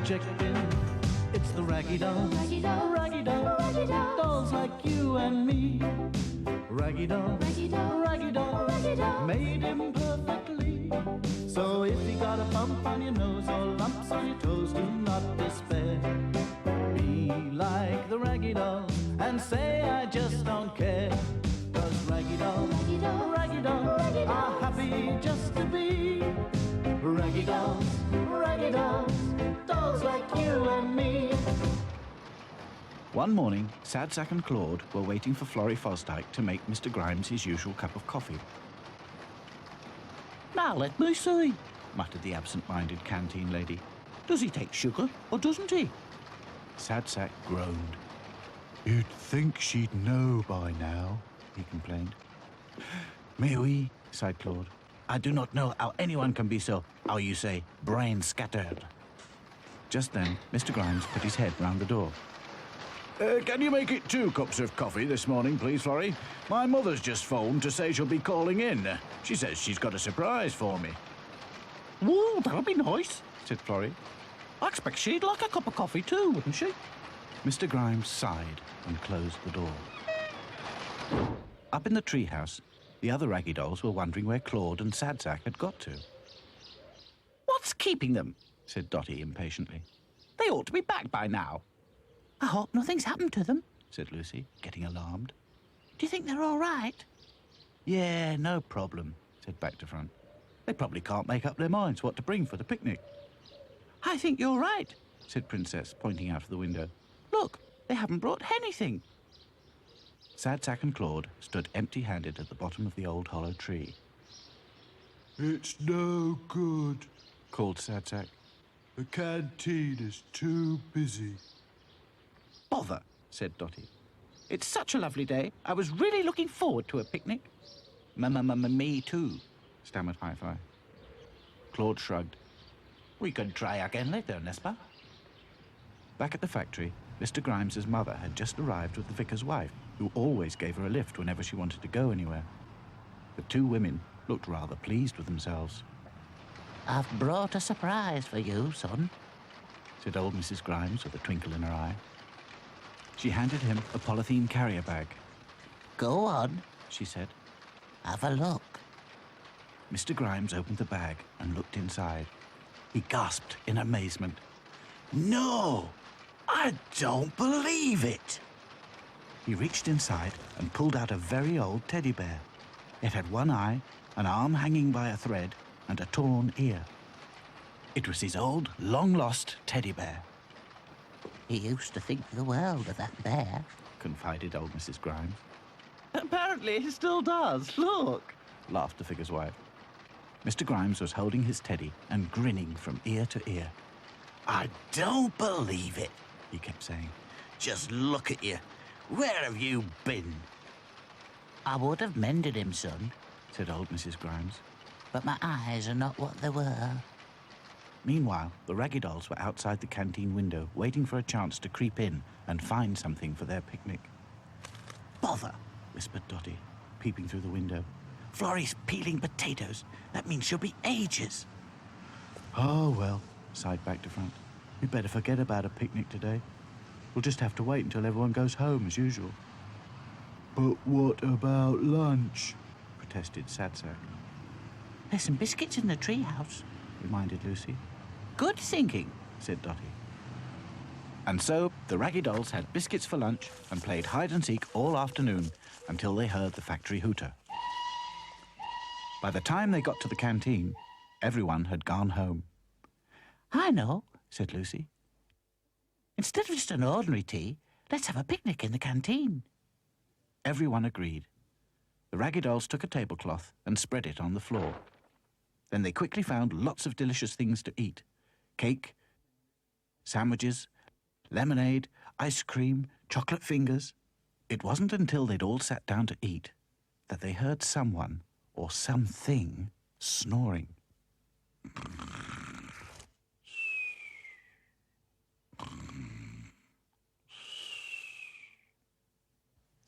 checked in. It's the Raggy Dolls, Raggy Dolls, Raggy Dolls, Raggy Dolls, dolls like you and me. Raggy Dolls, Raggy Dolls, Raggy Dolls, Raggy Dolls, made him perfectly. So if you got a bump on your nose or lumps on your toes, do not despair. Be like the Raggy Dolls and say I just don't care. 'Cause Raggy Dolls, Raggy Dolls, Raggy Dolls, Raggy dolls are happy just to be Raggy Dolls, Raggy Dolls, dolls like you and me. One morning, Sad Sack and Claude were waiting for Florrie Fosdyke to make Mr. Grimes his usual cup of coffee. Now let me see, muttered the absent-minded canteen lady. does he take sugar or doesn't he? Sad Sack groaned. You'd think she'd know by now, he complained. Mais oui, sighed Claude. I do not know how anyone can be so, how you say, brain-scattered. Just then, Mr. Grimes put his head round the door. Can you make it 2 cups of coffee this morning, please, Florrie? My mother's just phoned to say she'll be calling in. She says she's got a surprise for me. Whoa, that'll be nice, said Florrie. I expect she'd like a cup of coffee too, wouldn't she? Mr. Grimes sighed and closed the door. Up in the treehouse, the other Raggy Dolls were wondering where Claude and Sad Sack had got to. What's keeping them? Said Dotty impatiently. They ought to be back by now. I hope nothing's happened to them, said Lucy, getting alarmed. Do you think they're all right? Yeah, no problem, said Back to Front. They probably can't make up their minds what to bring for the picnic. I think you're right, said Princess, pointing out of the window. Look, they haven't brought anything. Sad Sack and Claude stood empty-handed at the bottom of the old hollow tree. It's no good, called Sad Sack. The canteen is too busy. Bother, said Dotty. It's such a lovely day. I was really looking forward to a picnic. Me too, stammered Hi-Fi. Claude shrugged. We can try again later, n'est-ce pas? Back at the factory, Mr. Grimes's mother had just arrived with the vicar's wife, who always gave her a lift whenever she wanted to go anywhere. The 2 women looked rather pleased with themselves. I've brought a surprise for you, son, said old Mrs. Grimes with a twinkle in her eye. She handed him a polythene carrier bag. Go on, she said. Have a look. Mr. Grimes opened the bag and looked inside. He gasped in amazement. No! I don't believe it! He reached inside and pulled out a very old teddy bear. It had one eye, an arm hanging by a thread, and a torn ear. It was his old, long-lost teddy bear. He used to think the world of that bear, confided old Mrs. Grimes. Apparently he still does. Look, laughed the figure's wife. Mr. Grimes was holding his teddy and grinning from ear to ear. I don't believe it, he kept saying. Just look at you. Where have you been? I would have mended him, son, said old Mrs. Grimes. But my eyes are not what they were. Meanwhile, the Raggy Dolls were outside the canteen window, waiting for a chance to creep in and find something for their picnic. Bother, whispered Dotty, peeping through the window. Florrie's peeling potatoes. That means she'll be ages. Oh, well, sighed Back to Front. We'd better forget about a picnic today. We'll just have to wait until everyone goes home as usual. But what about lunch? protested Sad Sack. There's some biscuits in the treehouse, reminded Lucy. Good thinking, said Dotty. And so the Raggy Dolls had biscuits for lunch and played hide-and-seek all afternoon until they heard the factory hooter. By the time they got to the canteen, everyone had gone home. I know, said Lucy. Instead of just an ordinary tea, let's have a picnic in the canteen. Everyone agreed. The Raggy Dolls took a tablecloth and spread it on the floor. Then they quickly found lots of delicious things to eat. Cake, sandwiches, lemonade, ice cream, chocolate fingers. It wasn't until they'd all sat down to eat that they heard someone or something snoring.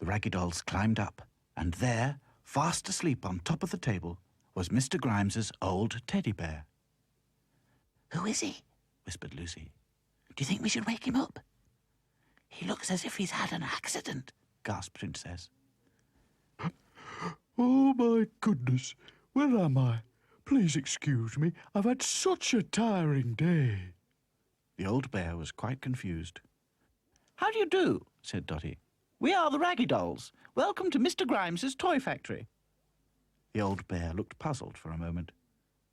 The Raggy Dolls climbed up, and there, fast asleep on top of the table, was Mr. Grimes's old teddy bear. Who is he? Whispered Lucy. Do you think we should wake him up? He looks as if he's had an accident, gasped Princess. Oh, my goodness. Where am I? Please excuse me. I've had such a tiring day. The old bear was quite confused. How do you do? Said Dotty. We are the Raggy Dolls. Welcome to Mr. Grimes's toy factory. The old bear looked puzzled for a moment.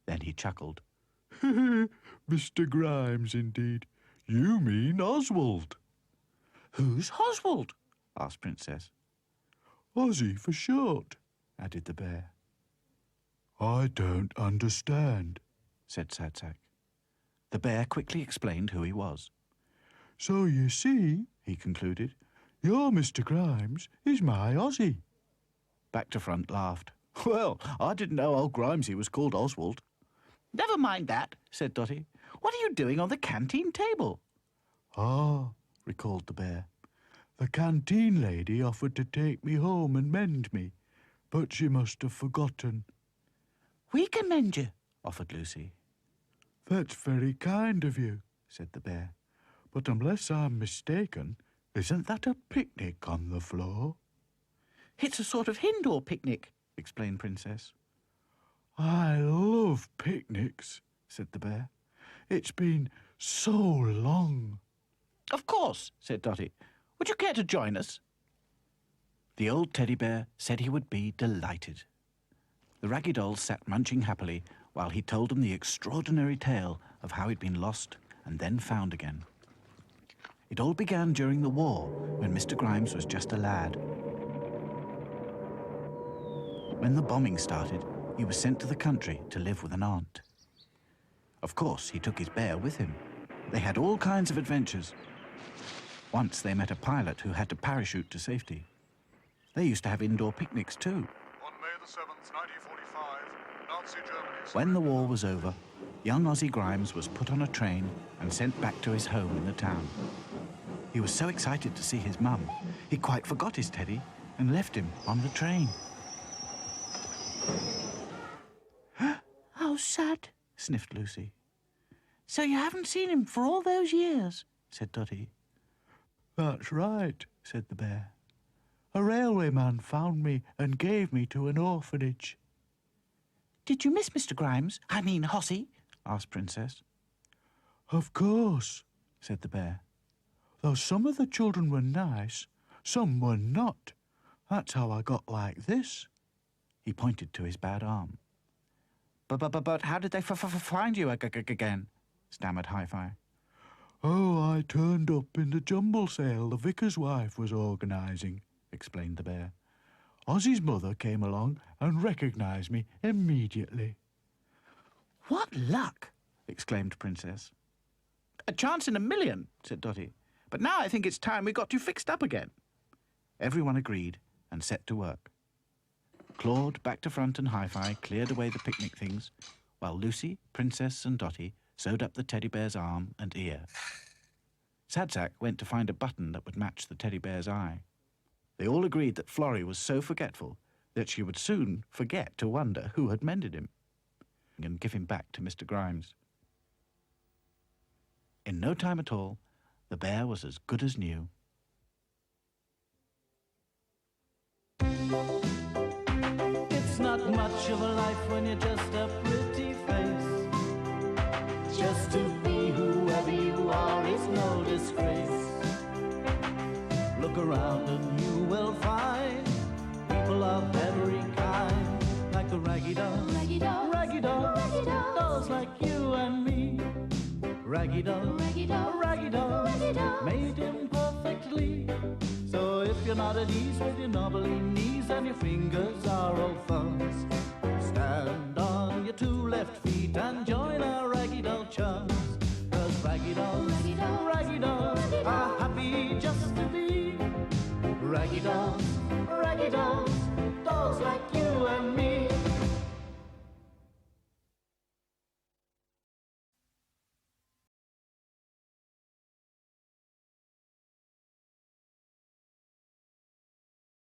Then he chuckled. Mr. Grimes, indeed. You mean Oswald. Who's Oswald? Asked Princess. Ozzy for short, added the bear. I don't understand, said Sad Sack. The bear quickly explained who he was. So you see, he concluded, your Mr. Grimes is my Ozzy. Back to Front laughed. Well, I didn't know old Grimesy was called Oswald. Never mind that, said Dotty. What are you doing on the canteen table? Ah, recalled the bear. The canteen lady offered to take me home and mend me, but she must have forgotten. We can mend you, offered Lucy. That's very kind of you, said the bear. But unless I'm mistaken, isn't that a picnic on the floor? It's a sort of indoor picnic, explained Princess. I love picnics, said the bear. It's been so long. Of course, said Dotty. Would you care to join us? The old teddy bear said he would be delighted. The Raggy Dolls sat munching happily while he told them the extraordinary tale of how he'd been lost and then found again. It all began during the war, when Mr. Grimes was just a lad. When the bombing started, he was sent to the country to live with an aunt. Of course, he took his bear with him. They had all kinds of adventures. Once they met a pilot who had to parachute to safety. They used to have indoor picnics too. On May the 7th, 1945, Nazi Germany... When the war was over, young Ozzy Grimes was put on a train and sent back to his home in the town. He was so excited to see his mum, he quite forgot his teddy and left him on the train. How sad, sniffed Lucy. So you haven't seen him for all those years, said Dotty. That's right, said the bear. A railway man found me and gave me to an orphanage. Did you miss Mr. Grimes? I mean, Hossie? Asked Princess. Of course, said the bear. Though some of the children were nice, some were not. That's how I got like this. He pointed to his bad arm. But how did they find you again? Stammered Hi-Fi. Oh, I turned up in the jumble sale the vicar's wife was organising, explained the bear. Ozzy's mother came along and recognised me immediately. What luck! Exclaimed Princess. A chance in a million, said Dotty. But now I think it's time we got you fixed up again. Everyone agreed and set to work. Claude, Back to Front and Hi-Fi cleared away the picnic things, while Lucy, Princess and Dotty sewed up the teddy bear's arm and ear. Sad Sack went to find a button that would match the teddy bear's eye. They all agreed that Florrie was so forgetful that she would soon forget to wonder who had mended him and give him back to Mr. Grimes. In no time at all, the bear was as good as new. It's not much of a life when you're just a pretty face. Just to be whoever you are is no disgrace. Look around and you will find people of every kind, like the Raggy Dolls, Raggy Dolls, Raggy Dolls, Raggy Dolls, dolls like you and me. Raggy Dolls, Raggy Dolls, Raggy Dolls, Raggy Dolls, made him perfectly. So if you're not at ease with your knobbly knees and your fingers are all thumbs, stand on your two left feet and join our Raggy Doll chums. 'Cause Raggy Dolls, Raggy Dolls, Raggy Dolls Raggy are Dolls, happy just to be Raggy Dolls, Raggy Dolls, dolls like you and me.